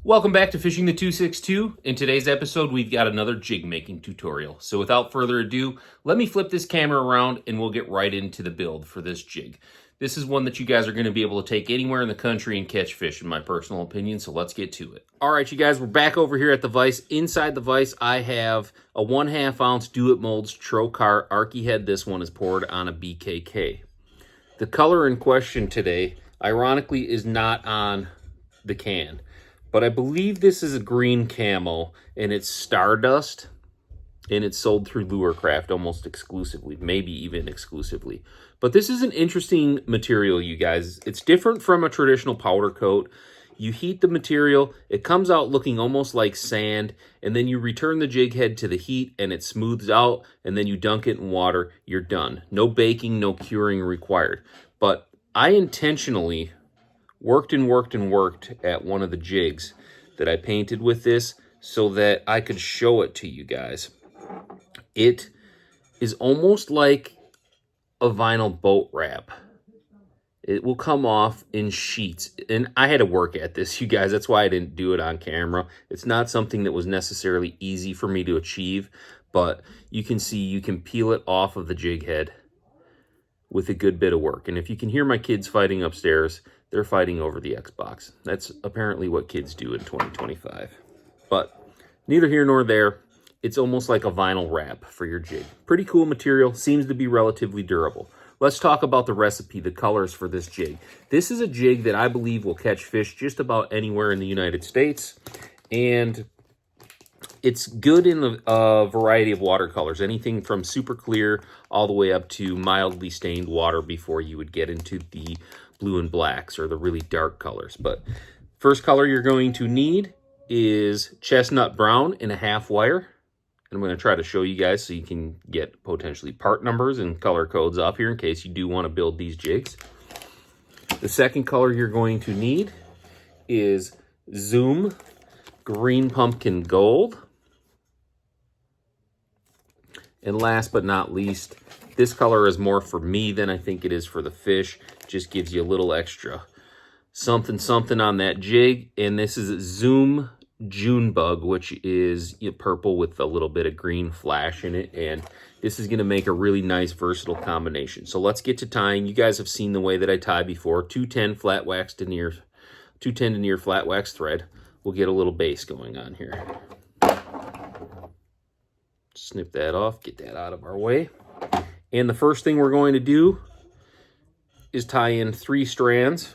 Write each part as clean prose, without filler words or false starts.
Welcome back to Fishing the 262. In today's episode, we've got another jig making tutorial. So without further ado, let me flip this camera around and we'll get right into the build for this jig. This is one that you guys are going to be able to take anywhere in the country and catch fish, in my personal opinion, so let's get to it. All right, you guys, we're back over here at the vise. Inside the vise, I have a 1/2 ounce Do It Molds Trokar Arky head. This one is poured on a BKK. The color in question today, ironically, is not on the can. But I believe this is a green camo, and it's Stardust, and it's sold through Lurecraft almost exclusively, maybe even exclusively. But this is an interesting material, you guys. It's different from a traditional powder coat. You heat the material, it comes out looking almost like sand, and then you return the jig head to the heat, and it smooths out, and then you dunk it in water, you're done. No baking, no curing required. But I intentionally worked at one of the jigs that I painted with this so that I could show it to you guys. It is almost like a vinyl boat wrap. It will come off in sheets. And I had to work at this, you guys. That's why I didn't do it on camera. It's not something that was necessarily easy for me to achieve, but you can see you can peel it off of the jig head with a good bit of work. And if you can hear my kids fighting upstairs, they're fighting over the Xbox. That's apparently what kids do in 2025. But neither here nor there. It's almost like a vinyl wrap for your jig. Pretty cool material, seems to be relatively durable. Let's talk about the recipe, the colors for this jig. This is a jig that I believe will catch fish just about anywhere in the United States. And it's good in a variety of watercolors, anything from super clear all the way up to mildly stained water before you would get into the blue and blacks or the really dark colors. But first color you're going to need is chestnut brown in a half wire. And I'm going to try to show you guys so you can get potentially part numbers and color codes off here in case you do want to build these jigs. The second color you're going to need is Zoom Green Pumpkin Gold. And last but not least, this color is more for me than I think it is for the fish. Just gives you a little extra something on that jig. And this is Zoom Junebug, which is purple with a little bit of green flash in it. And this is going to make a really nice versatile combination. So let's get to tying. You guys have seen the way that I tie before. 210 flat wax denier, 210 denier flat wax thread. We'll get a little base going on here. Snip that off, get that out of our way. And the first thing we're going to do is tie in 3 strands.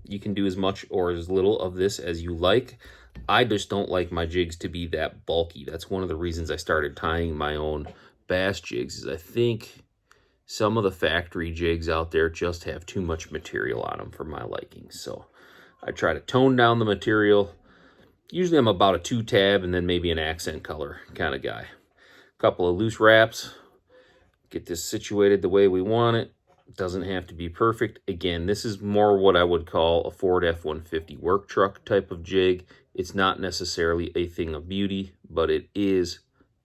You can do as much or as little of this as you like. I just don't like my jigs to be that bulky. That's one of the reasons I started tying my own bass jigs, is I think some of the factory jigs out there just have too much material on them for my liking. So I try to tone down the material. Usually I'm about a 2-tab and then maybe an accent color kind of guy. Couple of loose wraps, get this situated the way we want it. Doesn't have to be perfect. Again, this is more what I would call a Ford F-150 work truck type of jig. It's not necessarily a thing of beauty, but it is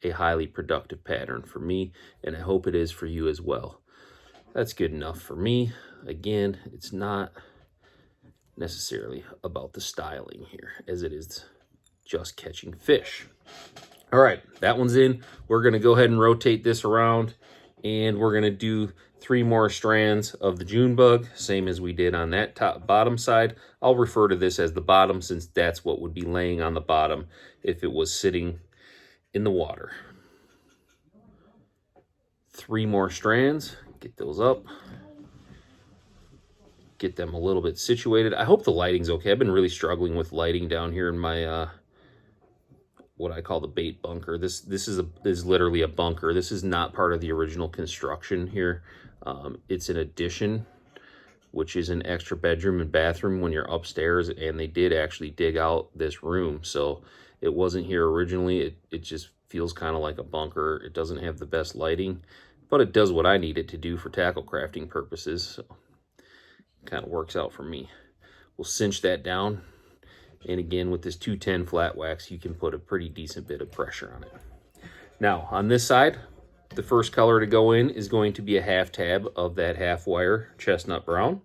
a highly productive pattern for me, and I hope it is for you as well. That's good enough for me. Again, it's not necessarily about the styling here, as it is just catching fish. All right, that one's in. We're going to go ahead and rotate this around, and we're going to do 3 more strands of the Junebug, same as we did on that bottom side. I'll refer to this as the bottom since that's what would be laying on the bottom if it was sitting in the water. 3 more strands. Get those up. Get them a little bit situated. I hope the lighting's okay. I've been really struggling with lighting down here in my what I call the bait bunker. This is literally a bunker. This is not part of the original construction here. It's an addition, which is an extra bedroom and bathroom when you're upstairs, and they did actually dig out this room. So it wasn't here originally. It just feels kind of like a bunker. It doesn't have the best lighting, but it does what I need it to do for tackle crafting purposes. So it kind of works out for me. We'll cinch that down. And again, with this 210 flat wax, you can put a pretty decent bit of pressure on it. Now, on this side, the first color to go in is going to be a 1/2 tab of that half wire chestnut brown.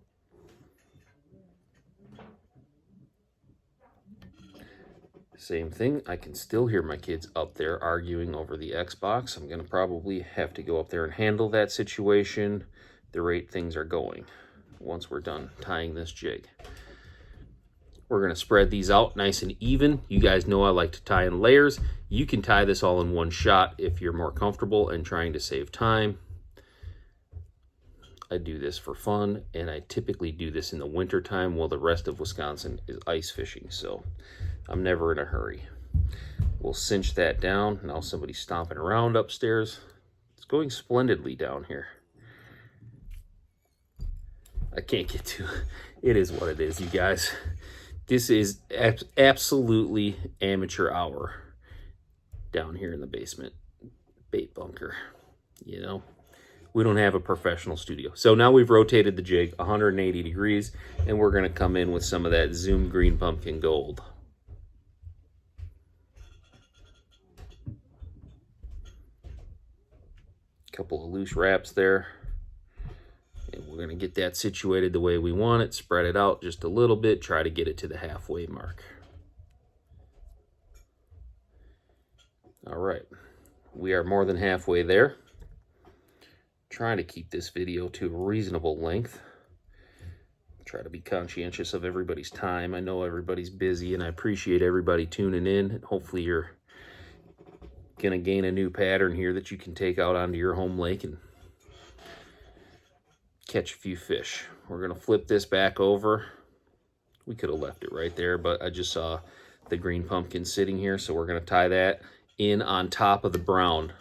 Same thing. I can still hear my kids up there arguing over the Xbox. I'm going to probably have to go up there and handle that situation the rate things are going once we're done tying this jig. We're going to spread these out nice and even. You guys know I like to tie in layers. You can tie this all in one shot if you're more comfortable and trying to save time. I do this for fun, and I typically do this in the winter time while the rest of Wisconsin is ice fishing, so I'm never in a hurry. We'll cinch that down. Now somebody's stomping around upstairs. It's going splendidly down here. I can't get to it. It is what it is, you guys. This is absolutely amateur hour down here in the basement bait bunker, you know. We don't have a professional studio. So now we've rotated the jig 180 degrees, and we're going to come in with some of that Zoom Green Pumpkin Gold. Couple of loose wraps there. And we're going to get that situated the way we want it, spread it out just a little bit, try to get it to the halfway mark. All right, we are more than halfway there. Trying to keep this video to a reasonable length. Try to be conscientious of everybody's time. I know everybody's busy, and I appreciate everybody tuning in. Hopefully you're going to gain a new pattern here that you can take out onto your home lake and catch a few fish. We're going to flip this back over. We could have left it right there, but I just saw the green pumpkin sitting here, so we're going to tie that in on top of the brown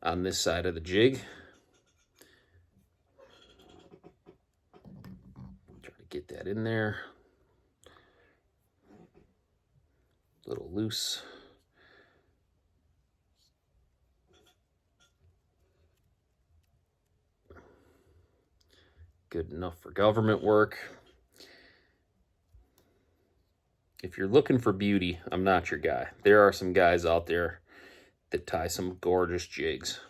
on this side of the jig. Try to get that in there. A little loose. Good enough for government work. If you're looking for beauty, I'm not your guy. There are some guys out there that tie some gorgeous jigs.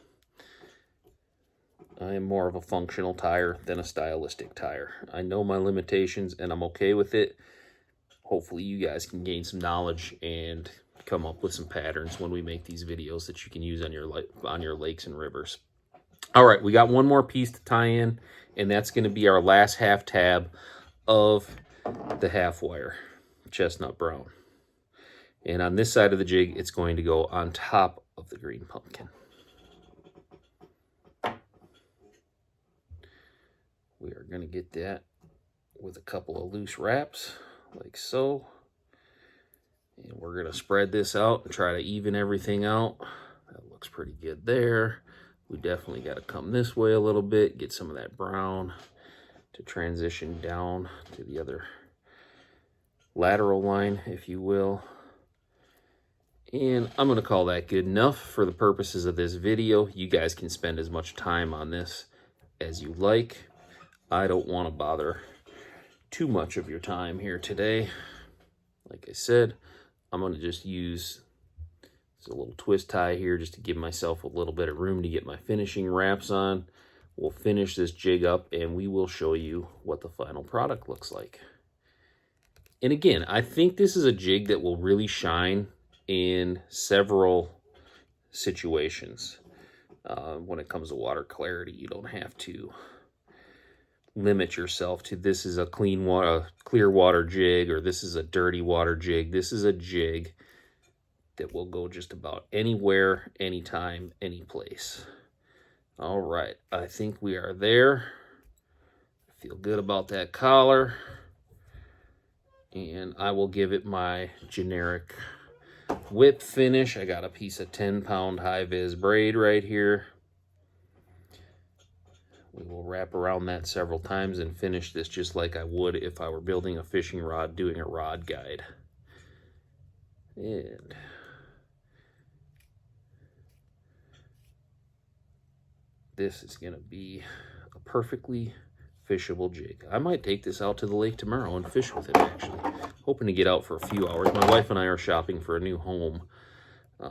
I am more of a functional tire than a stylistic tire. I know my limitations, and I'm okay with it. Hopefully you guys can gain some knowledge and come up with some patterns when we make these videos that you can use on your lakes and rivers. All right, we got one more piece to tie in, and that's going to be our last half tab of the half wire chestnut brown. And on this side of the jig, it's going to go on top of the green pumpkin. We are going to get that with a couple of loose wraps, like so. And we're going to spread this out and try to even everything out. That looks pretty good there. We definitely got to come this way a little bit, get some of that brown to transition down to the other lateral line, if you will. And I'm going to call that good enough for the purposes of this video. You guys can spend as much time on this as you like. I don't want to bother too much of your time here today. Like I said, I'm going to just use a little twist tie here just to give myself a little bit of room to get my finishing wraps on. We'll finish this jig up, and we will show you what the final product looks like. And again, I think this is a jig that will really shine in several situations. When it comes to water clarity, you don't have to limit yourself to this is a clear water jig, or this is a dirty water jig. This is a jig that will go just about anywhere, anytime, any place. All right, I think we are there. I feel good about that collar. And I will give it my generic whip finish. I got a piece of 10-pound high-vis braid right here. We will wrap around that several times and finish this just like I would if I were building a fishing rod, doing a rod guide. And this is going to be a perfectly fishable jig. I might take this out to the lake tomorrow and fish with it, actually. Hoping to get out for a few hours. My wife and I are shopping for a new home,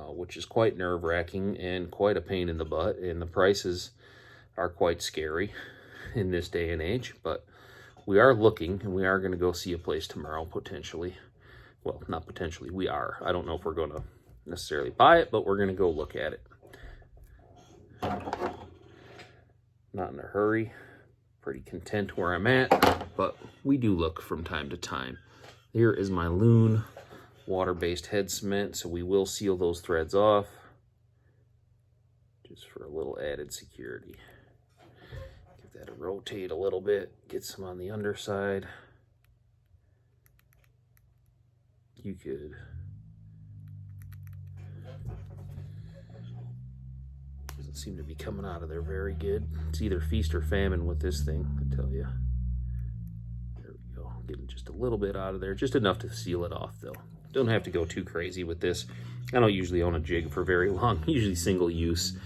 which is quite nerve-wracking and quite a pain in the butt, and the prices are quite scary in this day and age, but we are looking, and we are going to go see a place tomorrow, potentially. Well, not potentially, we are. I don't know if we're going to necessarily buy it, but we're going to go look at it. Not in a hurry. Pretty content where I'm at, but we do look from time to time. Here is my Loon water-based head cement, so we will seal those threads off just for a little added security. Give that a rotate a little bit, get some on the underside. You could doesn't seem to be coming out of there very good. It's either feast or famine with this thing, I tell you. There we go, getting just a little bit out of there, just enough to seal it off though. Don't have to go too crazy with this. I don't usually own a jig for very long, usually single use.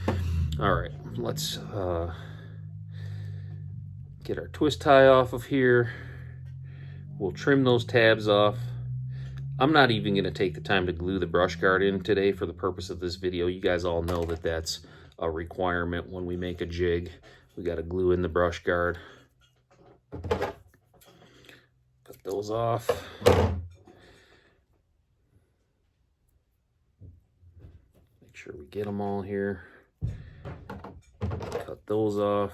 All right, let's get our twist tie off of here. We'll trim those tabs off. I'm not even going to take the time to glue the brush guard in today for the purpose of this video. You guys all know that that's a requirement when we make a jig. We got to glue in the brush guard. Cut those off. Make sure we get them all here. Cut those off.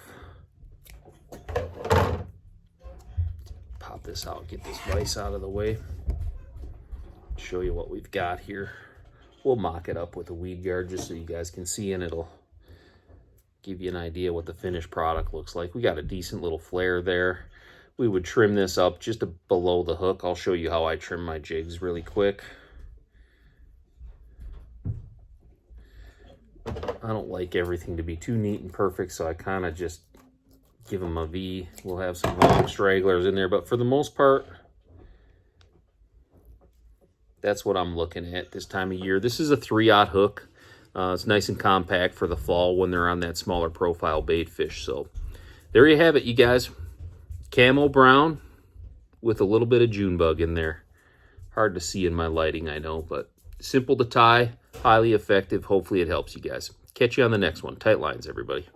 Pop this out, get this vise out of the way. Show you what we've got here. We'll mock it up with a weed guard just so you guys can see, and it'll give you an idea what the finished product looks like. We got a decent little flare there. We would trim this up just below the hook. I'll show you how I trim my jigs really quick. I don't like everything to be too neat and perfect, so I kind of just give them a V. We'll have some long stragglers in there, but for the most part, that's what I'm looking at this time of year. This is a 3/0 hook. It's nice and compact for the fall when they're on that smaller profile bait fish. So there you have it, you guys. Camo brown with a little bit of June bug in there. Hard to see in my lighting, I know, but simple to tie, highly effective. Hopefully it helps you guys. Catch you on the next one. Tight lines, everybody.